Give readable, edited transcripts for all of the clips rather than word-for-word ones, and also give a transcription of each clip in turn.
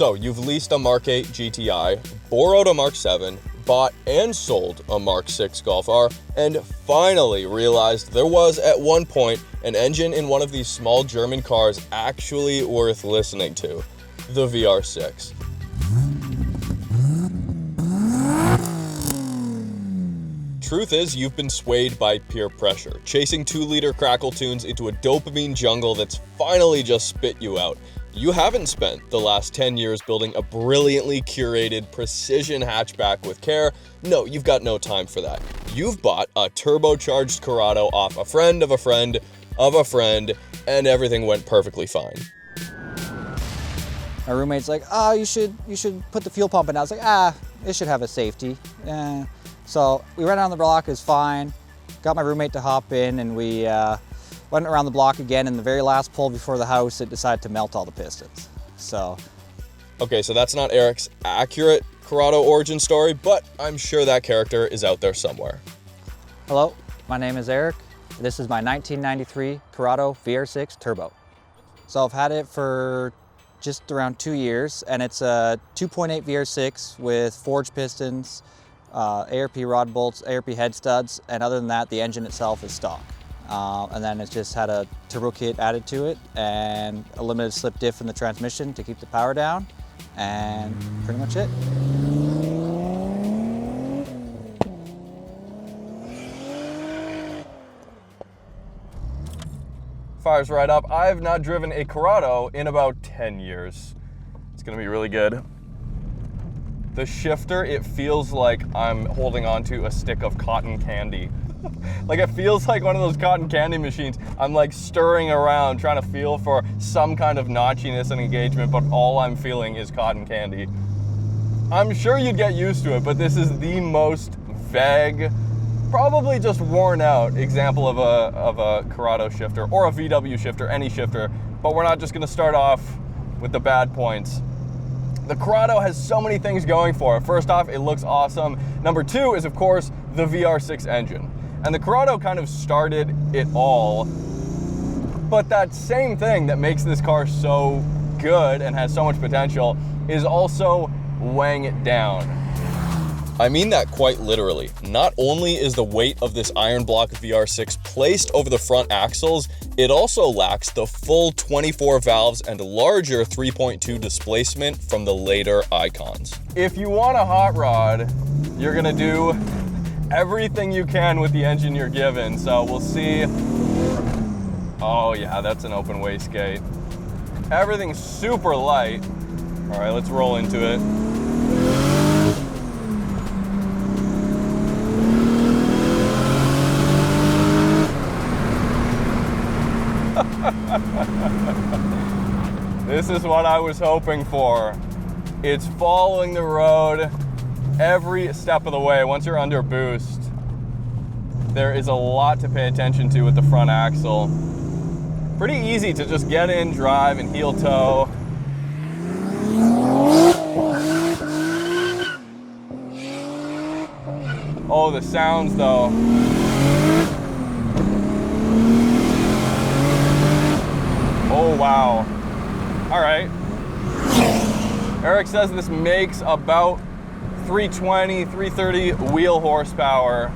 So you've leased a Mark 8 GTI, borrowed a Mark 7, bought and sold a Mark 6 Golf R, and finally realized there was at one point an engine in one of these small German cars actually worth listening to, the VR6. Truth is, you've been swayed by peer pressure, chasing 2-liter crackle tunes into a dopamine jungle that's finally just spit you out. You haven't spent the last 10 years building a brilliantly curated precision hatchback with care. No, you've got no time for that. You've bought a turbocharged Corrado off a friend of a friend of a friend, and everything went perfectly fine. My roommate's like, oh, you should put the fuel pump in. I was like, it should have a safety. So we went around the block, it was fine. Got my roommate to hop in, and we went around the block again. And the very last pull before the house, it decided to melt all the pistons. So. Okay, so that's not Eric's accurate Corrado origin story, but I'm sure that character is out there somewhere. Hello, my name is Eric. This is my 1993 Corrado VR6 Turbo. So I've had it for just around 2 years, and it's a 2.8 VR6 with forged pistons, ARP rod bolts, ARP head studs, and other than that, the engine itself is stock. And then it's just had a turbo kit added to it and a limited slip diff in the transmission to keep the power down, and pretty much it. Fires right up. I've not driven a Corrado in about 10 years. It's gonna be really good. The shifter, it feels like I'm holding onto a stick of cotton candy. Like it feels like one of those cotton candy machines. I'm like stirring around, trying to feel for some kind of notchiness and engagement, but all I'm feeling is cotton candy. I'm sure you'd get used to it, but this is the most vague, probably just worn out example of a Corrado shifter, or a VW shifter, any shifter, but we're not just gonna start off with the bad points. The Corrado has so many things going for it. First off, it looks awesome. Number two is, of course, the VR6 engine. And the Corrado kind of started it all, but that same thing that makes this car so good and has so much potential is also weighing it down. I mean that quite literally. Not only is the weight of this iron block VR6 placed over the front axles, it also lacks the full 24 valves and larger 3.2 displacement from the later icons. If you want a hot rod, you're gonna do everything you can with the engine you're given. So we'll see. Oh yeah, that's an open wastegate. Everything's super light. All right, let's roll into it. This is what I was hoping for. It's following the road every step of the way. Once you're under boost, there is a lot to pay attention to with the front axle. Pretty easy to just get in, drive, and heel toe. Oh, the sounds though. Oh, wow. All right. Eric says this makes about 320, 330 wheel horsepower.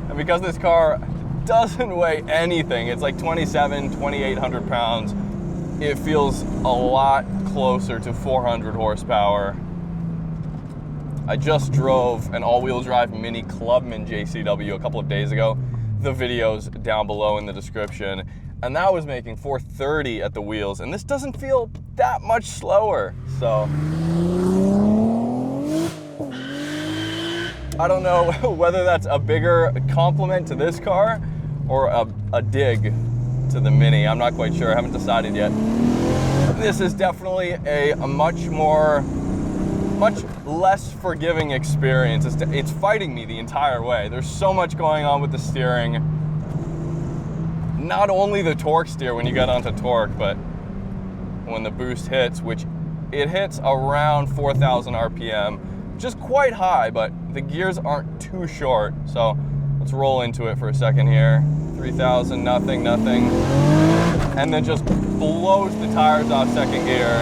And because this car doesn't weigh anything, it's like 2,800 pounds, it feels a lot closer to 400 horsepower. I just drove an all-wheel drive Mini Clubman JCW a couple of days ago. The video's down below in the description. And that was making 430 at the wheels, and this doesn't feel that much slower. So I don't know whether that's a bigger compliment to this car or a dig to the Mini. I'm not quite sure, I haven't decided yet. This is definitely a much less forgiving experience. It's fighting me the entire way. There's so much going on with the steering. Not only the torque steer when you get onto torque, but when the boost hits, which it hits around 4,000 RPM, which is quite high, but the gears aren't too short. So let's roll into it for a second here. 3,000, nothing. And then just blows the tires off second gear.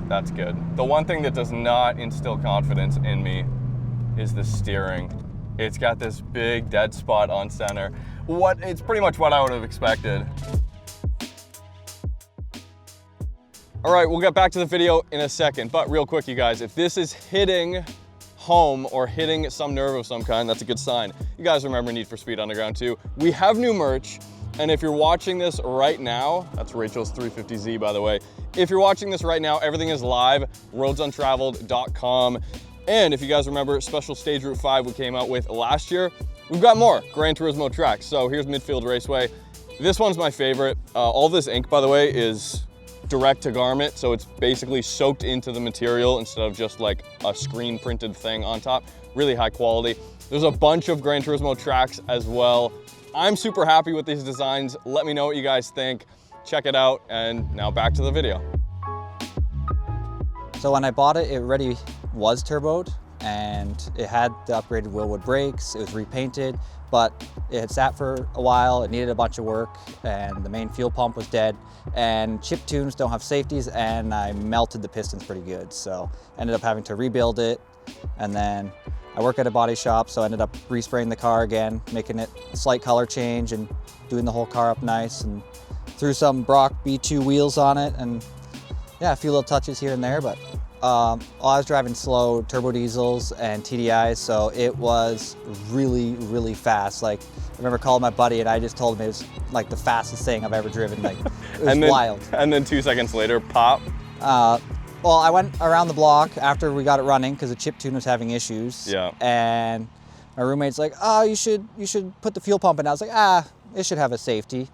That's good. The one thing that does not instill confidence in me is the steering. It's got this big dead spot on center. It's pretty much what I would have expected. All right, we'll get back to the video in a second, but real quick, you guys, if this is hitting home or hitting some nerve of some kind, that's a good sign. You guys remember Need for Speed Underground 2. We have new merch, and if you're watching this right now, that's Rachel's 350Z, by the way. If you're watching this right now, everything is live, roadsuntraveled.com. And if you guys remember Special Stage Route 5 we came out with last year, we've got more Gran Turismo tracks. So here's Midfield Raceway. This one's my favorite. All this ink, by the way, is direct to garment, so it's basically soaked into the material instead of just like a screen printed thing on top. Really high quality. There's a bunch of Gran Turismo tracks as well. I'm super happy with these designs. Let me know what you guys think. Check it out, and now back to the video. So when I bought it, it already was turboed, and it had the upgraded Willwood brakes. It was repainted, but it had sat for a while. It needed a bunch of work, and the main fuel pump was dead, and chip tunes don't have safeties, and I melted the pistons pretty good. So ended up having to rebuild it, and then I work at a body shop, so I ended up respraying the car again, making it a slight color change and doing the whole car up nice, and threw some Brock B2 wheels on it, and yeah, a few little touches here and there, but I was driving slow turbo diesels and TDIs, so it was really, really fast. Like, I remember calling my buddy and I just told him it was like the fastest thing I've ever driven. Like, it was wild. And then 2 seconds later, pop. Well, I went around the block after we got it running because the chip tune was having issues. Yeah. And my roommate's like, oh, you should put the fuel pump in. I was like, it should have a safety.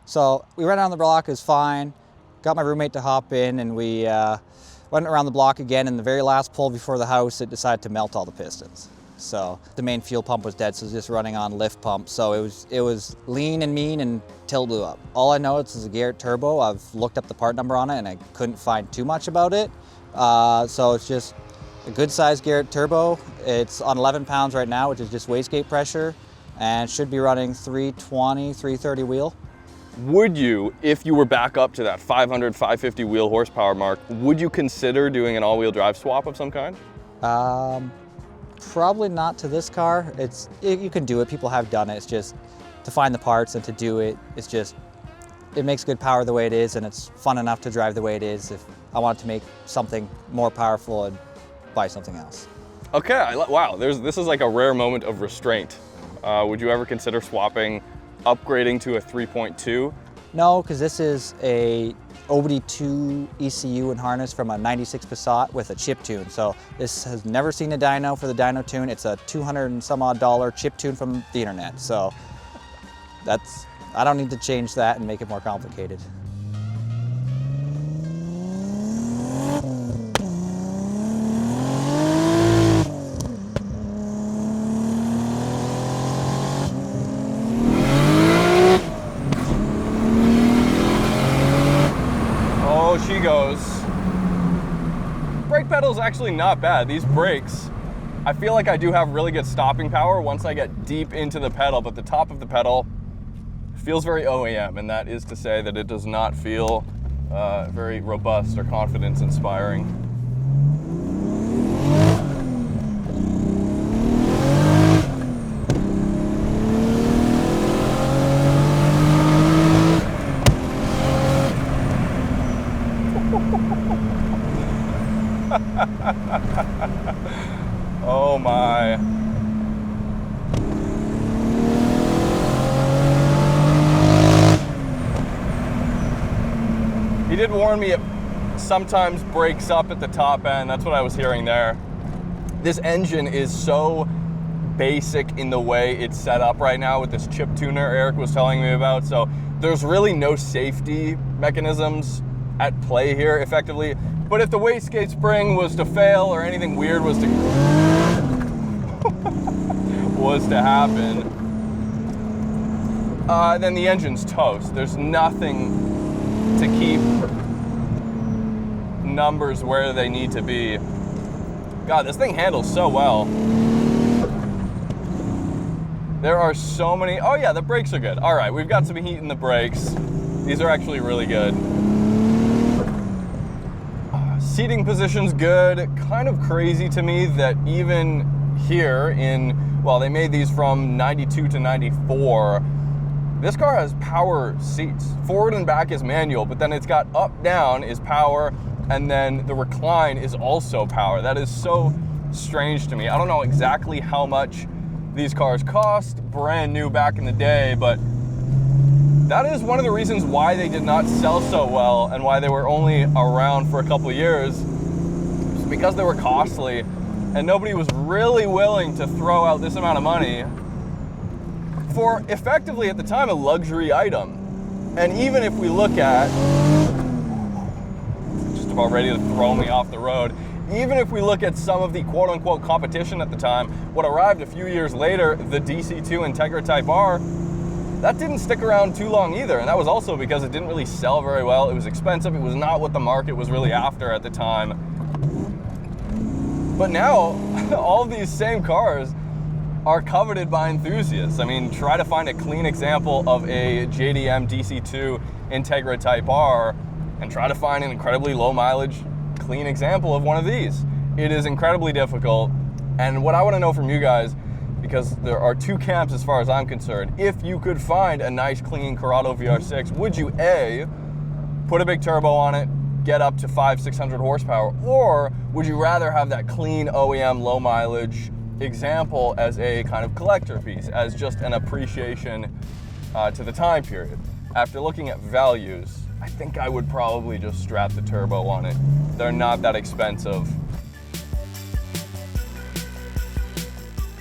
So we went around the block, it was fine. Got my roommate to hop in, and we went around the block again, and the very last pull before the house, it decided to melt all the pistons. So the main fuel pump was dead, so it was just running on lift pump. So it was lean and mean until it blew up. All I know is a Garrett turbo. I've looked up the part number on it, and I couldn't find too much about it. So it's just a good sized Garrett turbo. It's on 11 pounds right now, which is just wastegate pressure, and should be running 320, 330 wheel. Would you, if you were back up to that 500, 550 wheel horsepower mark, would you consider doing an all-wheel drive swap of some kind? Probably not to this car. You can do it, people have done it. It's just to find the parts and to do it, it makes good power the way it is, and it's fun enough to drive the way it is. If I wanted to make something more powerful, I'd buy something else. Okay, wow, this is like a rare moment of restraint. Would you ever consider upgrading to a 3.2? No, because this is a OBD2 ECU and harness from a 96 Passat with a chip tune. So this has never seen a dyno for the dyno tune. It's a $200 and some odd chip tune from the internet. So I don't need to change that and make it more complicated. She goes. Brake pedal's actually not bad. These brakes, I feel like I do have really good stopping power once I get deep into the pedal, but the top of the pedal feels very OEM, and that is to say that it does not feel very robust or confidence inspiring. Oh my. He did warn me it sometimes breaks up at the top end. That's what I was hearing there. This engine is so basic in the way it's set up right now with this chip tuner Eric was telling me about. So there's really no safety mechanisms at play here effectively. But if the wastegate spring was to fail or anything weird was to happen, then the engine's toast. There's nothing to keep numbers where they need to be. God, this thing handles so well. There are so many. Oh yeah, the brakes are good. All right, we've got some heat in the brakes. These are actually really good. Seating position's good. Kind of crazy to me that even here well, they made these from 92 to 94. This car has power seats. Forward and back is manual, but then it's got up, down is power, and then the recline is also power. That is so strange to me. I don't know exactly how much these cars cost, brand new back in the day, but that is one of the reasons why they did not sell so well and why they were only around for a couple of years. It's because they were costly and nobody was really willing to throw out this amount of money for effectively at the time a luxury item. And even if we look at, just about ready to throw me off the road, even if we look at some of the quote-unquote competition at the time, what arrived a few years later, the DC2 Integra Type R, that didn't stick around too long either, and that was also because it didn't really sell very well. It was expensive. It was not what the market was really after at the time. But now, all of these same cars are coveted by enthusiasts. I mean, try to find a clean example of a JDM DC2 Integra Type R and try to find an incredibly low mileage, clean example of one of these. It is incredibly difficult, and what I want to know from you guys, because there are two camps as far as I'm concerned. If you could find a nice clean Corrado VR6, would you A, put a big turbo on it, get up to 500-600 horsepower, or would you rather have that clean OEM low mileage example as a kind of collector piece, as just an appreciation to the time period? After looking at values, I think I would probably just strap the turbo on it. They're not that expensive.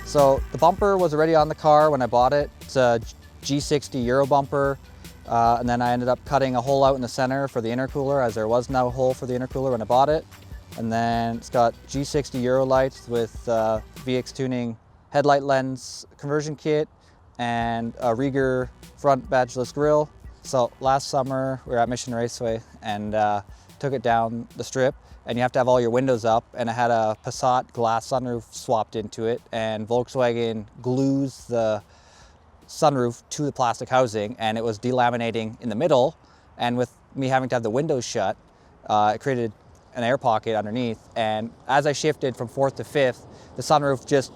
So the bumper was already on the car when I bought it. It's a G60 Euro bumper. And then I ended up cutting a hole out in the center for the intercooler, as there was no hole for the intercooler when I bought it. And then it's got G60 Euro lights with VX Tuning headlight lens conversion kit and a Rieger front badgeless grille. So last summer we were at Mission Raceway and took it down the strip, and you have to have all your windows up, and it had a Passat glass sunroof swapped into it, and Volkswagen glues the sunroof to the plastic housing, and it was delaminating in the middle, and with me having to have the windows shut, it created an air pocket underneath, and as I shifted from fourth to fifth, the sunroof just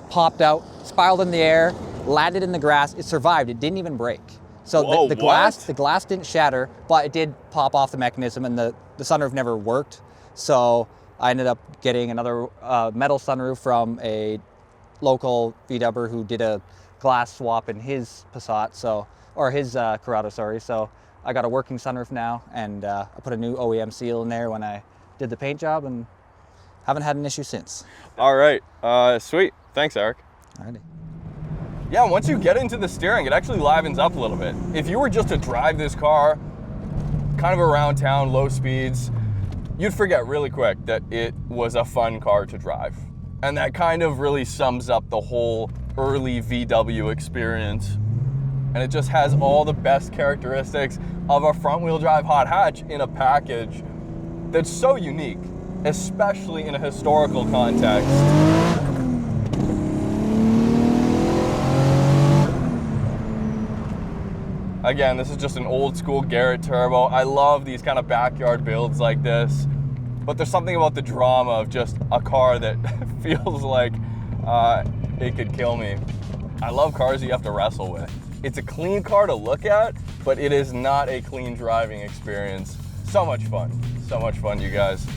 popped out, spiraled in the air, landed in the grass. It survived. It didn't even break. So Whoa, the glass didn't shatter, but it did pop off the mechanism, and the sunroof never worked. So I ended up getting another metal sunroof from a local VW who did a glass swap in his Passat, or his Corrado, sorry. So I got a working sunroof now, and I put a new OEM seal in there when I did the paint job, and haven't had an issue since. All right, sweet. Thanks, Eric. Alrighty. Yeah, once you get into the steering, it actually livens up a little bit. If you were just to drive this car kind of around town, low speeds, you'd forget really quick that it was a fun car to drive. And that kind of really sums up the whole early VW experience. And it just has all the best characteristics of a front-wheel drive hot hatch in a package that's so unique, especially in a historical context. Again, this is just an old school Garrett turbo. I love these kind of backyard builds like this, but there's something about the drama of just a car that feels like it could kill me. I love cars you have to wrestle with. It's a clean car to look at, but it is not a clean driving experience. So much fun, you guys.